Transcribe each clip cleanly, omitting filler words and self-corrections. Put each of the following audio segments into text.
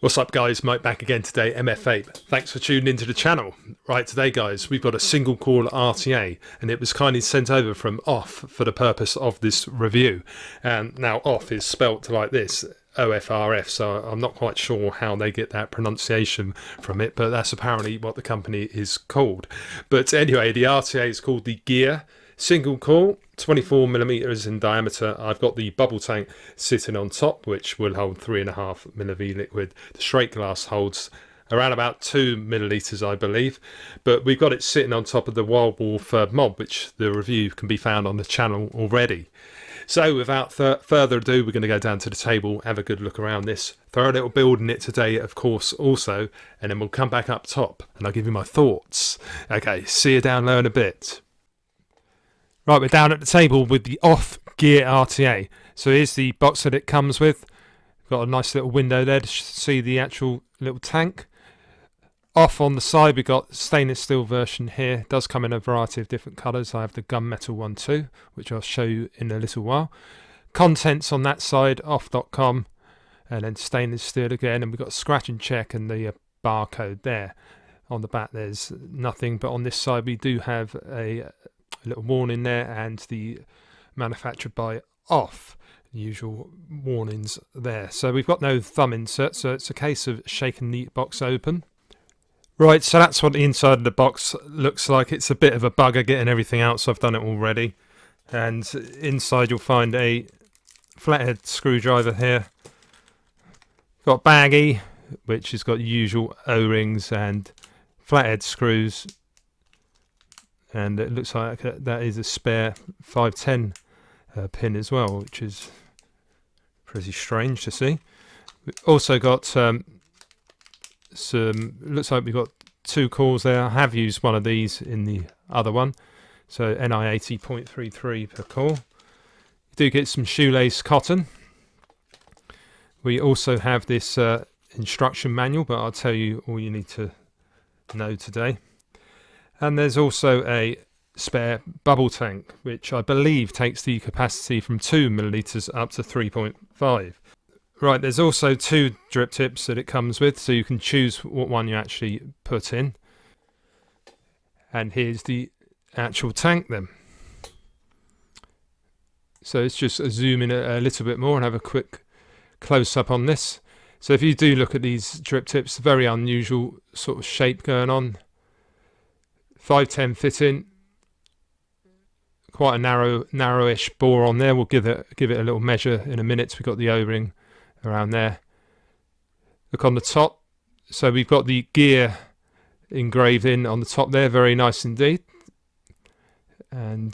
What's up guys, Mike back again today, MF Vape. Thanks for tuning into the channel. Right, today guys, we've got a single coil RTA and it was kindly sent over from OFF for the purpose of this review. And now OFF is spelt like this, OFRF, so I'm not quite sure how they get that pronunciation from it, but that's apparently what the company is called. But anyway, the RTA is called the Gear Single Coil, 24mm in diameter. I've got the bubble tank sitting on top, which will hold 3.5ml liquid. The straight glass holds around about 2ml, I believe. But we've got it sitting on top of the Wild Wolf Mob, which the review can be found on the channel already. So without further ado, we're going to go down to the table, have a good look around this, throw a little build in it today, of course, also, and then we'll come back up top and I'll give you my thoughts. Okay, see you down low in a bit. Right, we're down at the table with the OFF Gear RTA. So here's the box that it comes with. Got a nice little window there to see the actual little tank. Off on the side, we've got stainless steel version here. It does come in a variety of different colours. I have the gunmetal one too, which I'll show you in a little while. Contents on that side, off.com, and then stainless steel again. And we've got scratch and check and the barcode there. On the back there's nothing, but on this side we do have a little warning there and the manufactured by OFF, usual warnings there. So we've got no thumb insert, so it's a case of shaking the box open. Right, so that's what the inside of the box looks like. It's a bit of a bugger getting everything out, so I've done it already. And inside you'll find a flathead screwdriver here. Got baggie, which has got usual O-rings and flathead screws. And it looks like that is a spare 510 pin as well, which is pretty strange to see. We've also got looks like we've got two coils there. I have used one of these in the other one. So NI 80.33 per coil. You do get some shoelace cotton. We also have this instruction manual, but I'll tell you all you need to know today. And there's also a spare bubble tank, which I believe takes the capacity from 2ml up to 3.5. Right, there's also two drip tips that it comes with, so you can choose what one you actually put in. And here's the actual tank then. So let's just zoom in a little bit more and have a quick close-up on this. So if you do look at these drip tips, very unusual sort of shape going on. 510 fitting, quite a narrowish bore on there. We'll give it a little measure in a minute. We've got the O-ring around there. Look on the top. So we've got the gear engraved in on the top there. Very nice indeed. And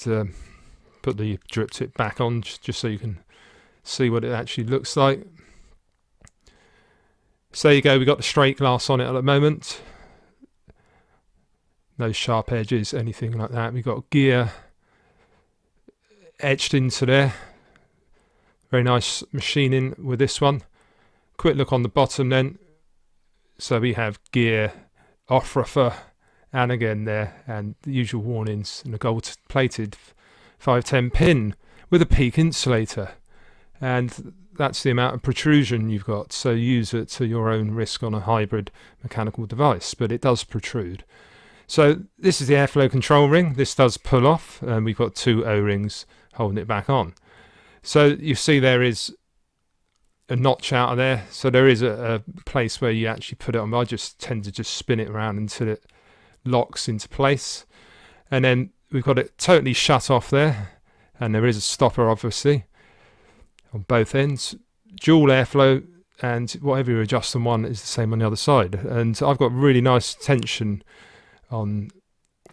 put the drip tip back on just so you can see what it actually looks like. So there you go. We've got the straight glass on it at the moment. No sharp edges, anything like that. We've got gear etched into there. Very nice machining with this one. Quick look on the bottom then. So we have gear, OFRF, and again there, and the usual warnings, and a gold plated 510 pin with a peak insulator. And that's the amount of protrusion you've got. So use it to your own risk on a hybrid mechanical device, but it does protrude. So this is the airflow control ring. This does pull off, and we've got two O-rings holding it back on. So you see there is a notch out of there. So there is a place where you actually put it on. I just tend to just spin it around until it locks into place. And then we've got it totally shut off there. And there is a stopper, obviously, on both ends. Dual airflow, and whatever you adjust on one is the same on the other side. And I've got really nice tension on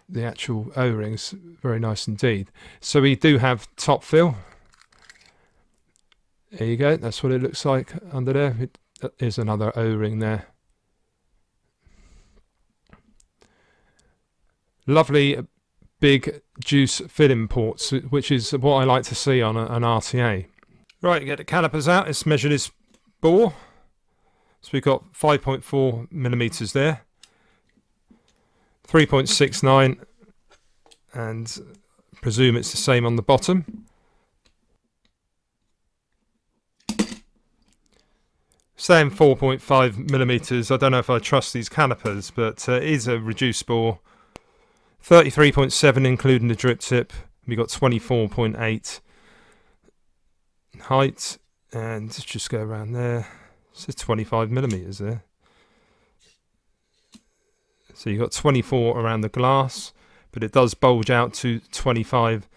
the actual O-rings, very nice indeed. So we do have top fill. There you go, that's what it looks like under there. There's another O-ring there. Lovely big juice filling ports, which is what I like to see on an RTA. Right, get the calipers out. Let's measure this bore. So we've got 5.4mm there. 3.69, and presume it's the same on the bottom. Saying 4.5 millimeters. I don't know if I trust these calipers, but it is a reduced bore. 33.7 including the drip tip. We got 24.8 height, and let's just go around there. So 25 millimeters there. So you got 24 around the glass, but it does bulge out to 25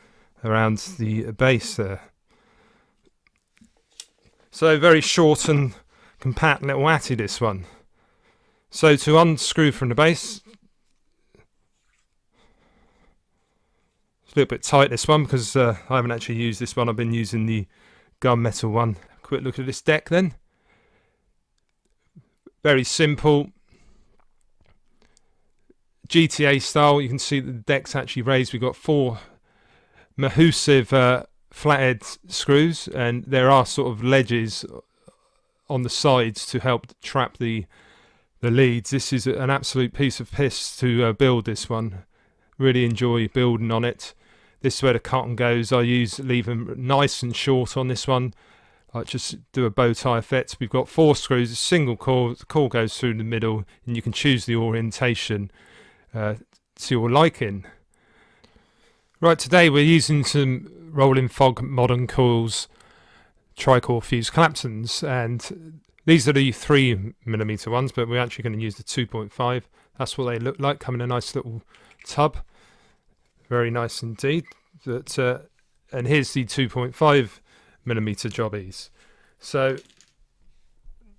around the base there. So very short and compact little atty, this one. So to unscrew from the base, it's a little bit tight, this one, because I haven't actually used this one. I've been using the gunmetal one. Quick look at this deck then. Very simple. GTA style. You can see that the deck's actually raised. We've got 4 Mahusive flathead screws, and there are sort of ledges on the sides to help trap the leads. This is an absolute piece of piss to build this one. Really enjoy building on it. This is where the cotton goes. I leave them nice and short on this one. I just do a bow tie effect. We've got 4 screws, a single core. The core goes through the middle, and you can choose the orientation to your liking. Right, today we're using some Rolling Fog Modern Coils tricore fused claptons, and these are the 3mm ones, but we're actually going to use the 2.5. That's what they look like, come in a nice little tub. Very nice indeed. But and here's the 2.5mm jobbies. So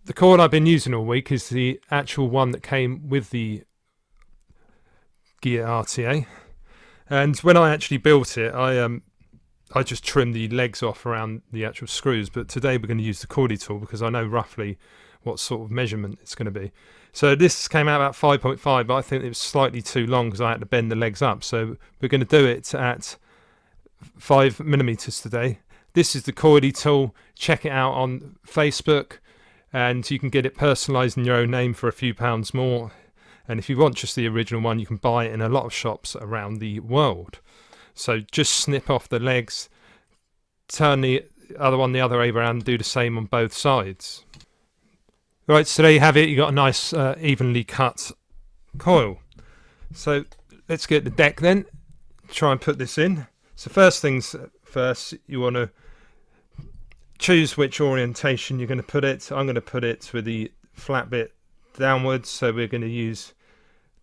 the coil I've been using all week is the actual one that came with the gear RTA, and when I actually built it, I just trimmed the legs off around the actual screws. But today we're going to use the Coil tool because I know roughly what sort of measurement it's going to be. So this came out about 5.5, but I think it was slightly too long because I had to bend the legs up. So we're going to do it at 5mm today. This is the Coil tool. Check it out on Facebook, and you can get it personalised in your own name for a few pounds more. And if you want just the original one, you can buy it in a lot of shops around the world. So just snip off the legs, turn the other one the other way around, and do the same on both sides. Right, so there you have it. You got a nice evenly cut coil. So let's get the deck then. Try and put this in. So first things first, you want to choose which orientation you're going to put it. I'm going to put it with the flat bit downwards, so we're going to use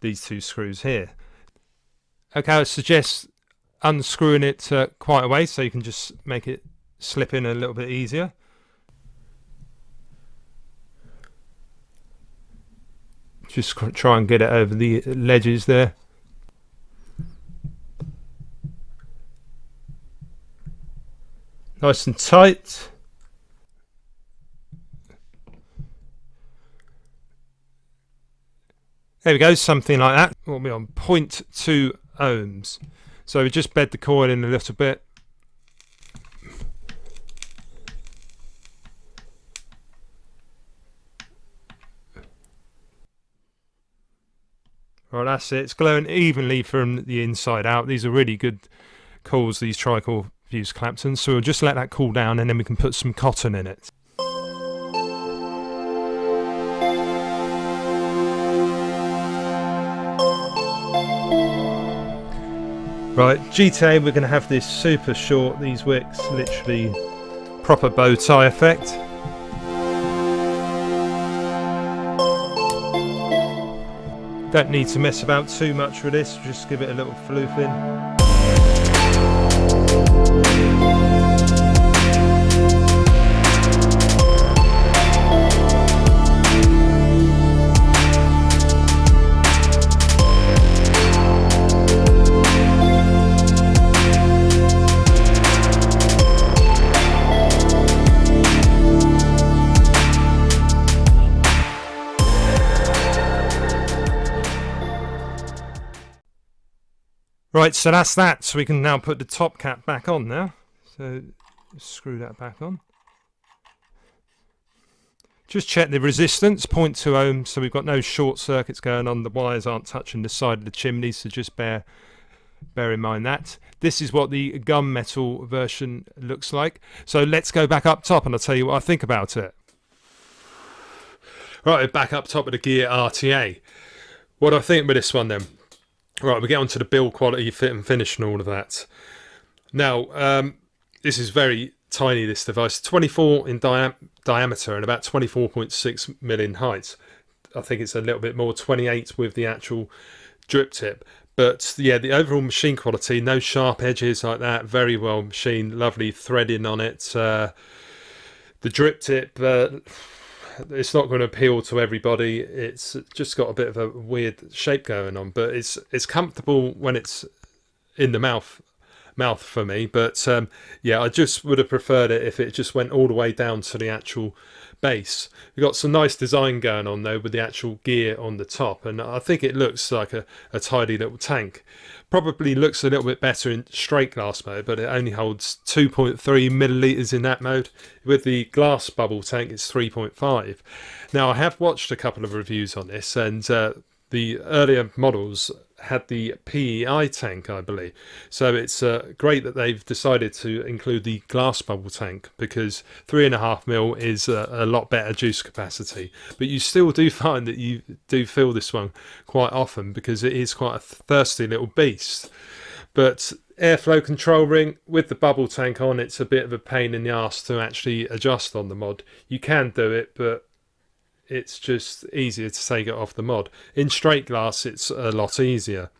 these 2 screws here. Okay, I suggest unscrewing it quite a way so you can just make it slip in a little bit easier. Just try and get it over the ledges there. Nice and tight. There we go, something like that. We'll be on 0.2 ohms. So we just bed the coil in a little bit. Right, that's it. It's glowing evenly from the inside out. These are really good coils, these tricore fused claptons. So we'll just let that cool down, and then we can put some cotton in it. Right, GTA, we're going to have this super short, these wicks, literally proper bow tie effect. Don't need to mess about too much with this, just give it a little floof in. Right, so that's that. So we can now put the top cap back on now. So screw that back on. Just check the resistance, 0.2 ohms. So we've got no short circuits going on. The wires aren't touching the side of the chimney, so just bear in mind that. This is what the gunmetal version looks like. So let's go back up top and I'll tell you what I think about it. Right, back up top of the gear RTA. What do I think with this one then? Right, we get on to the build quality, fit and finish and all of that. Now, this is very tiny, this device. 24 in diameter and about 24.6 mil in height. I think it's a little bit more, 28 with the actual drip tip. But yeah, the overall machine quality, no sharp edges like that, very well machined, lovely threading on it. The drip tip, it's not going to appeal to everybody. It's just got a bit of a weird shape going on, but it's comfortable when it's in the mouth for me. But yeah, I just would have preferred it if it just went all the way down to the actual base. We've got some nice design going on though with the actual gear on the top, and I think it looks like a tidy little tank. Probably looks a little bit better in straight glass mode, but it only holds 2.3 millilitres in that mode. With the glass bubble tank, it's 3.5. Now, I have watched a couple of reviews on this, and the earlier models had the PEI tank, I believe. So it's great that they've decided to include the glass bubble tank, because 3.5 mil is a lot better juice capacity. But you still do find that you do feel this one quite often, because it is quite a thirsty little beast. But airflow control ring with the bubble tank on, it's a bit of a pain in the arse to actually adjust on the mod. You can do it, but it's just easier to take it off the mod. In straight glass, it's a lot easier.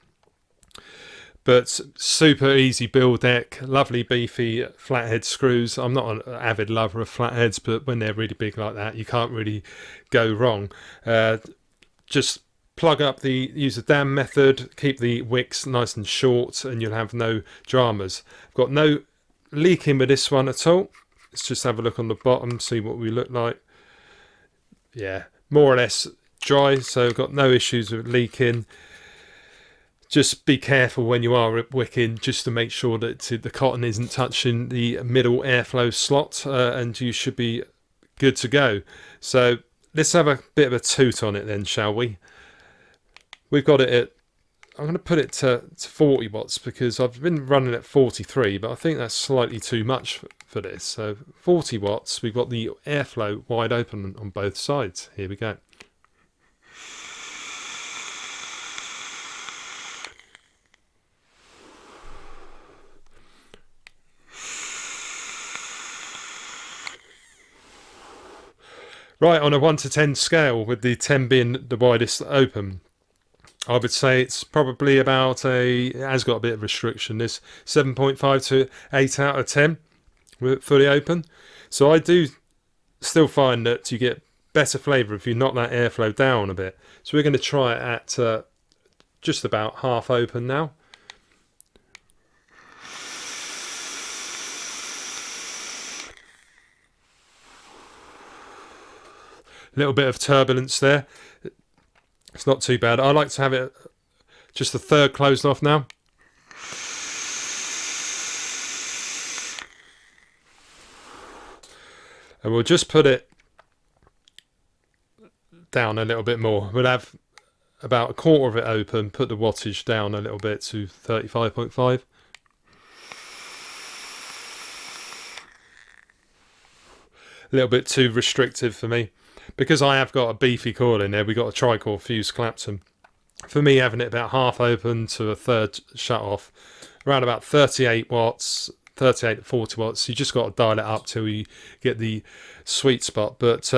But super easy build deck, lovely beefy flathead screws. I'm not an avid lover of flatheads, but when they're really big like that, you can't really go wrong. Just plug up use the dam method, keep the wicks nice and short, and you'll have no dramas. I've got no leaking with this one at all. Let's just have a look on the bottom, see what we look like. Yeah, more or less dry, so got no issues with leaking. Just be careful when you are wicking, just to make sure that the cotton isn't touching the middle airflow slot, and you should be good to go. So let's have a bit of a toot on it then, shall we? We've got it at, I'm going to put it to 40 watts, because I've been running at 43, but I think that's slightly too much for this. So 40 watts, we've got the airflow wide open on both sides. Here we go. Right, on a 1 to 10 scale, with the 10 being the widest open, I would say it's probably about it has got a bit of restriction. This 7.5 to 8 out of 10 with it fully open. So I do still find that you get better flavour if you knock that airflow down a bit. So we're going to try it at just about half open now. A little bit of turbulence there. It's not too bad. I like to have it just a third closed off now. And we'll just put it down a little bit more. We'll have about a quarter of it open, put the wattage down a little bit to 35.5. A little bit too restrictive for me. Because I have got a beefy coil in there, we've got a tri-core fused Clapton. For me, having it about half open to a third shut off, around about 38 watts, 38 to 40 watts, you just got to dial it up till you get the sweet spot. But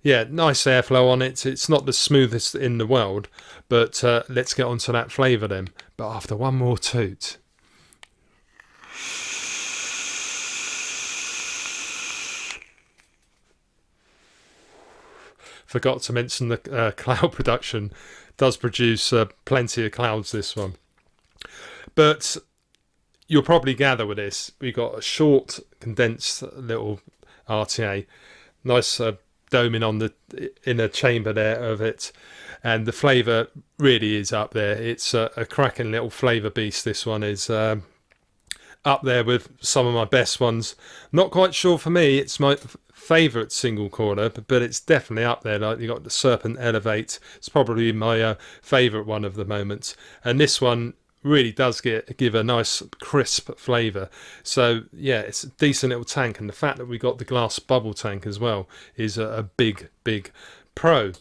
yeah, nice airflow on it. It's not the smoothest in the world, but let's get on to that flavour then. But after one more toot. Forgot to mention the cloud production does produce plenty of clouds, this one. But you'll probably gather with this, we've got a short, condensed little RTA. Nice doming on the inner chamber there of it. And the flavour really is up there. It's a cracking little flavour beast, this one is. Up there with some of my best ones. Not quite sure for me, it's my favourite single coiler, but it's definitely up there. Like, you got the Serpent Elevate, it's probably my favourite one of the moment, and this one really does give a nice crisp flavour. So yeah, it's a decent little tank, and the fact that we got the glass bubble tank as well is a big Pro.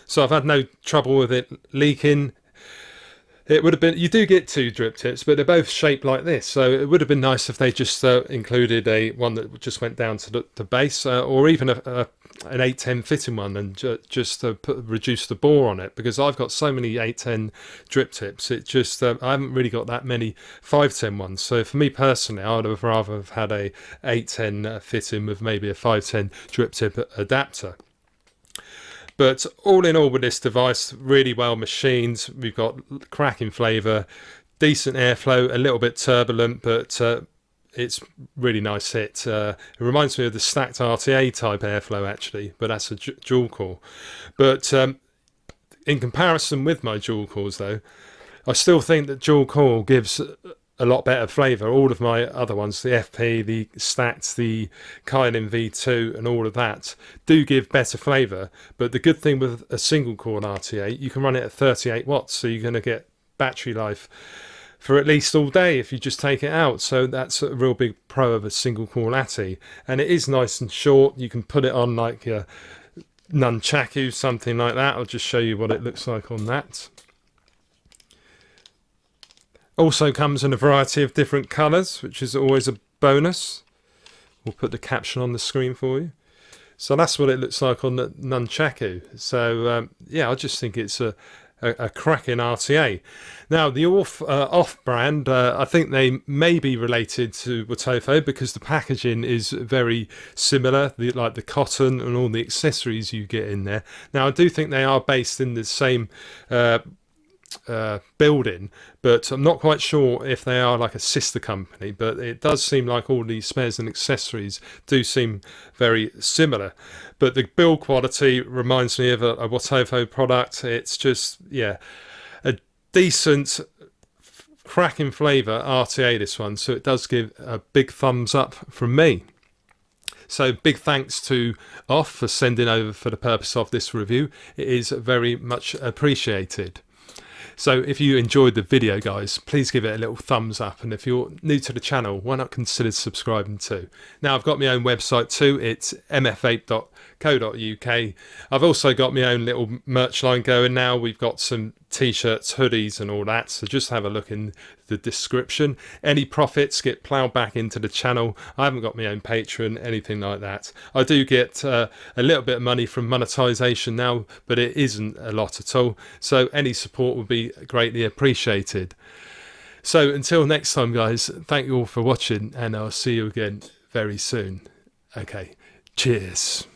So I've had no trouble with it leaking. It would have been, you do get 2 drip tips, but they're both shaped like this. So it would have been nice if they just included one that just went down to the base, or even an 810 fitting one, and just reduce the bore on it, because I've got so many 810 drip tips. It just, I haven't really got that many 510 ones. So for me personally, I would have rather have had a 810 fitting with maybe a 510 drip tip adapter. But all in all, with this device, really well machined. We've got cracking flavour, decent airflow, a little bit turbulent, but it's really nice hit. It reminds me of the stacked RTA type airflow actually, but that's a dual core. But in comparison with my dual cores though, I still think that dual core gives a lot better flavour. All of my other ones, the FP, the stacked, the Coil V2 and all of that do give better flavour. But the good thing with a single core RTA, you can run it at 38 watts, so you're going to get battery life for at least all day if you just take it out. So that's a real big pro of a single core ATI. And it is nice and short. You can put it on like a nunchaku, something like that. I'll just show you what it looks like on that. Also comes in a variety of different colours, which is always a bonus. We'll put the caption on the screen for you. So that's what it looks like on the nunchaku. So yeah, I just think it's a cracking RTA. Now the off brand, I think they may be related to Watofo because the packaging is very similar, like the cotton and all the accessories you get in there. Now I do think they are based in the same building, but I'm not quite sure if they are like a sister company, but it does seem like all these spares and accessories do seem very similar. But the build quality reminds me of a Watofo product. It's just, yeah, a decent cracking flavour RTA, this one, so it does give a big thumbs up from me. So big thanks to OFF for sending over for the purpose of this review. It is very much appreciated. So if you enjoyed the video, guys, please give it a little thumbs up. And if you're new to the channel, why not consider subscribing too? Now, I've got my own website too. It's mfvape.co.uk. I've also got my own little merch line going now. We've got some t-shirts, hoodies and all that. So just have a look in the description. Any profits get ploughed back into the channel. I haven't got my own Patreon, anything like that. I do get a little bit of money from monetization now, but it isn't a lot at all. So any support would be greatly appreciated. So until next time, guys, thank you all for watching, and I'll see you again very soon. Okay, cheers.